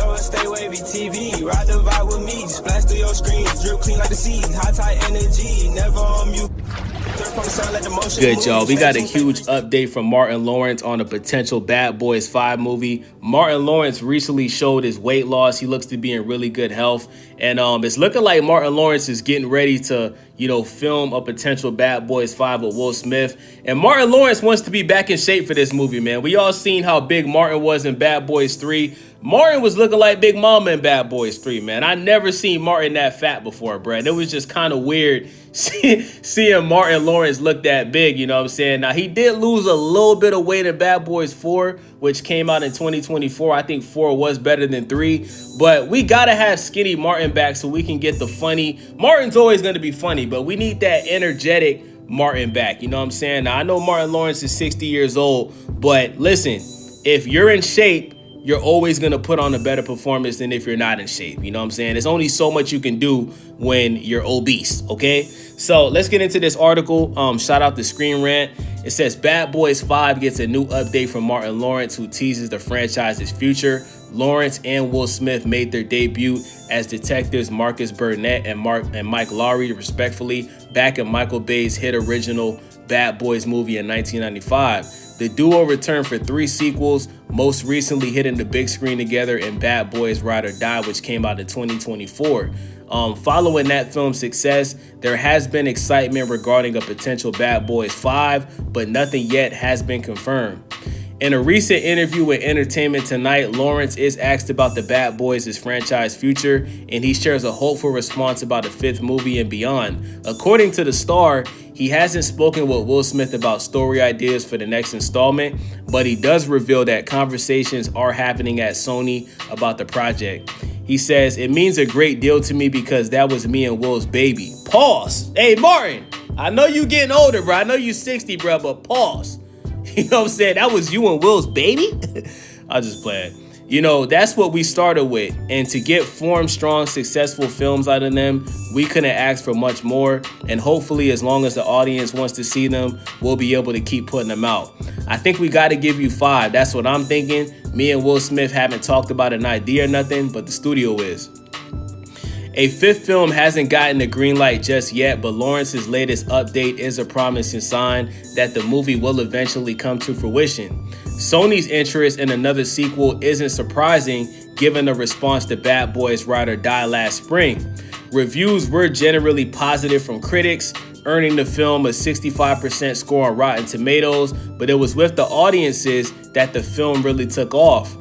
Yo, stay wavy TV, ride the vibe with me. Splash through your screen, drip clean like the sea. High tide energy, never on mute. Good, y'all. We got a huge update from Martinlawrence on a potential Bad Boys 5 movie. Martinlawrence recently showed his weight loss. He looks to be in really good health. And it's looking like Martinlawrence is getting ready to, film a potential Bad Boys 5 with Willsmith. And Martinlawrence wants to be back in shape for this movie, man. We all seen how big Martin was in Bad Boys 3. Martin was looking like Big Mama in Bad Boys 3, man. I never seen Martin that fat before, bro. And it was just kind of weird seeing Martinlawrence look that big, you know what I'm saying? Now, he did lose a little bit of weight in Bad Boys 4, which came out in 2024. I think 4 was better than 3. But we got to have skinny Martin back so we can get the funny. Martin's always going to be funny, but we need that energetic Martin back, you know what I'm saying? Now, I know Martinlawrence is 60 years old, but listen, if you're in shape, you're always going to put on a better performance than if you're not in shape. You know what I'm saying? There's only so much you can do when you're obese, okay? So let's get into this article. Shout out to Screen Rant. It says Bad Boys 5 gets a new update from Martinlawrence, who teases the franchise's future. Lawrence and Willsmith made their debut as detectives Marcus Burnett and Mike Lowry, respectively, back in Michael Bay's hit original Bad Boys movie in 1995. The duo returned for 3 sequels, most recently hitting the big screen together in Bad Boys Ride or Die, which came out in 2024. Following that film's success, there has been excitement regarding a potential Bad Boys 5, but nothing yet has been confirmed. In a recent interview with Entertainment Tonight, Lawrence is asked about the Bad Boys' franchise future, and he shares a hopeful response about a 5th movie and beyond. According to The Star, he hasn't spoken with Willsmith about story ideas for the next installment, but he does reveal that conversations are happening at Sony about the project. He says, "It means a great deal to me because that was me and Will's baby." Pause. Hey, Martin, I know you getting older, bro. I know you 60, bro, but pause. You know what I'm saying? That was you and Will's baby? I'll just play it. That's what we started with. And to get formed, strong, successful films out of them, we couldn't ask for much more. And hopefully, as long as the audience wants to see them, we'll be able to keep putting them out. I think we got to give you 5. That's what I'm thinking. Me and Willsmith haven't talked about an idea or nothing, but the studio is. A 5th film hasn't gotten the green light just yet, but Lawrence's latest update is a promising sign that the movie will eventually come to fruition. Sony's interest in another sequel isn't surprising given the response to Bad Boys Ride or Die last spring. Reviews were generally positive from critics, earning the film a 65% score on Rotten Tomatoes, but it was with the audiences that the film really took off.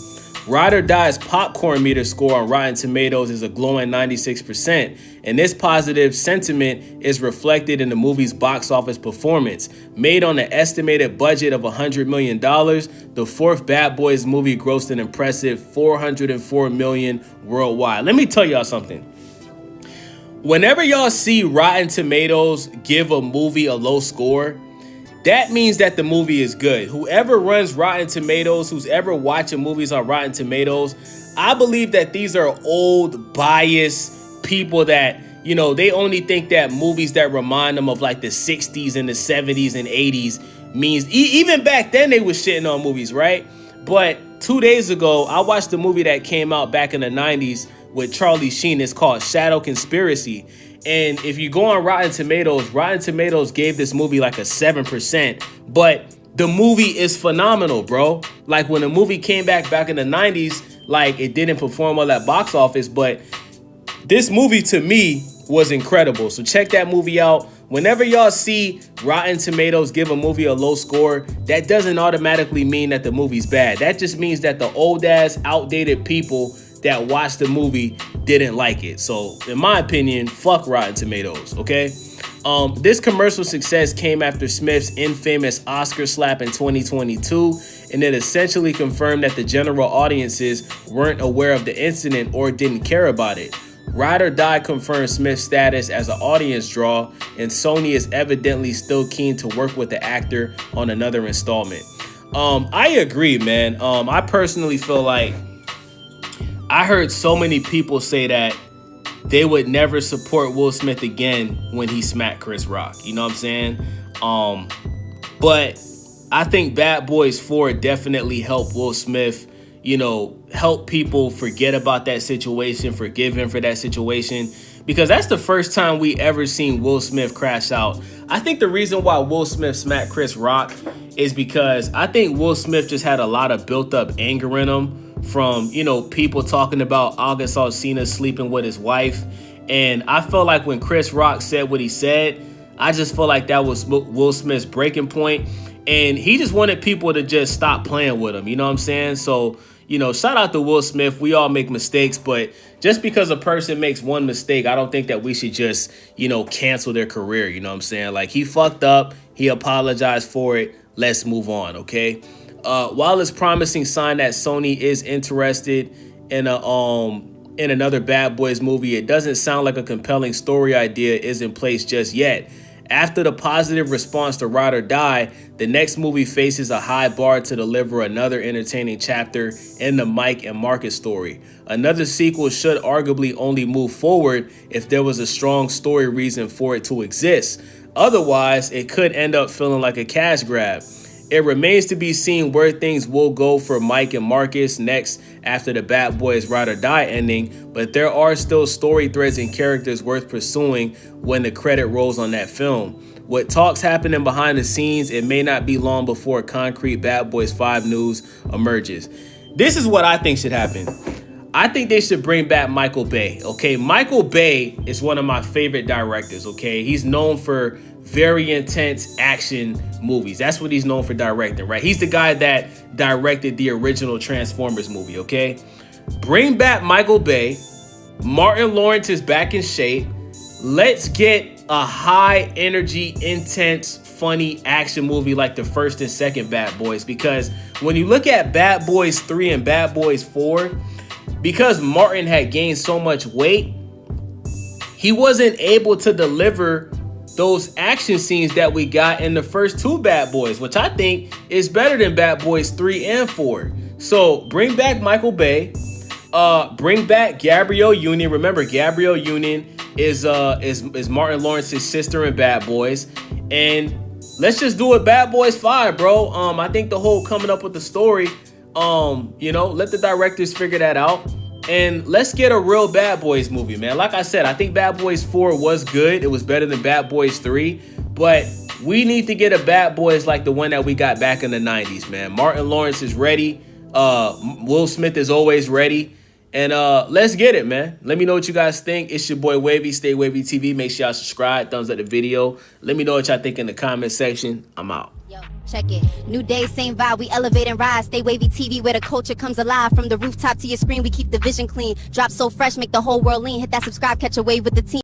Ride or Die's popcorn meter score on Rotten Tomatoes is a glowing 96%, and this positive sentiment is reflected in the movie's box office performance. Made on an estimated budget of $100 million, the 4th Bad Boys movie grossed an impressive $404 million worldwide. Let me tell y'all something. Whenever y'all see Rotten Tomatoes give a movie a low score, that means that the movie is good. Whoever runs Rotten Tomatoes, who's ever watching movies on Rotten Tomatoes, I believe that these are old, biased people that, they only think that movies that remind them of like the 60s and the 70s and 80s means, even back then they was shitting on movies, right? But 2 days ago, I watched a movie that came out back in the 90s with Charlie Sheen. It's called Shadow Conspiracy. And if you go on Rotten Tomatoes gave this movie like a 7%, but the movie is phenomenal, bro. Like when the movie came back in the 90s, like it didn't perform well at box office, but this movie to me was incredible. So check that movie out. Whenever y'all see Rotten Tomatoes give a movie a low score, that doesn't automatically mean that the movie's bad. That just means that the old ass, outdated people that watched the movie didn't like it. So in my opinion, fuck Rotten Tomatoes, okay? This commercial success came after Smith's infamous Oscar slap in 2022, and it essentially confirmed that the general audiences weren't aware of the incident or didn't care about it. Ride or Die confirmed Smith's status as an audience draw, and Sony is evidently still keen to work with the actor on another installment. I agree, man. I personally feel like I heard so many people say that they would never support Willsmith again when he smacked Chris Rock. You know what I'm saying? But I think Bad Boys 4 definitely helped Willsmith, you know, help people forget about that situation, forgive him for that situation, because that's the first time we ever seen Will Smith crash out. I think the reason why Will Smith smacked Chris Rock is because I think Will Smith just had a lot of built up anger in him from, you know, people talking about August Alsina sleeping with his wife. And I felt like when Chris Rock said what he said, I just felt like that was Will Smith's breaking point. And he just wanted people to just stop playing with him. You know what I'm saying? So, you know, shout out to Will Smith. We all make mistakes, but just because a person makes one mistake, I don't think that we should just, you know, cancel their career. You know what I'm saying? Like, he fucked up. He apologized for it. Let's move on, okay? While it's promising sign that Sony is interested in another Bad Boys movie, it doesn't sound like a compelling story idea is in place just yet. After the positive response to Ride or Die, the next movie faces a high bar to deliver another entertaining chapter in the Mike and Marcus story. Another sequel should arguably only move forward if there was a strong story reason for it to exist. Otherwise, it could end up feeling like a cash grab. It remains to be seen where things will go for Mike and Marcus next after the Bad Boys Ride or Die ending, but there are still story threads and characters worth pursuing when the credit rolls on that film. With talks happening behind the scenes, it may not be long before concrete Bad Boys 5 news emerges. This is what I think should happen. I think they should bring back Michael Bay, okay? Michael Bay is one of my favorite directors, okay? He's known for very intense action movies. That's what he's known for directing, right? He's the guy that directed the original Transformers movie, okay? Bring back Michael Bay. Martin Lawrence is back in shape. Let's get a high energy, intense, funny action movie like the first and second Bad Boys, because when you look at Bad Boys 3 and Bad Boys 4, because Martin had gained so much weight, he wasn't able to deliver those action scenes that we got in the first two Bad Boys, which I think is better than Bad Boys 3 and 4. So bring back Michael Bay, bring back Gabrielle Union. Remember, Gabrielle Union is Martin Lawrence's sister in Bad Boys, and let's just do it Bad Boys 5, bro. I think the whole coming up with the story, you know, let the directors figure that out. And let's get a real Bad Boys movie, man. Like I said, I think Bad Boys 4 was good. It was better than Bad Boys 3. But we need to get a Bad Boys like the one that we got back in the 90s, man. Martin Lawrence is ready. Will Smith is always ready. And let's get it, man. Let me know what you guys think. It's your boy Wavy. Stay Wavy TV. Make sure y'all subscribe. Thumbs up the video. Let me know what y'all think in the comment section. I'm out. Yo, check it. New day, same vibe. We elevate and rise. Stay Wavy TV where the culture comes alive. From the rooftop to your screen, we keep the vision clean. Drop so fresh, make the whole world lean. Hit that subscribe, catch a wave with the team.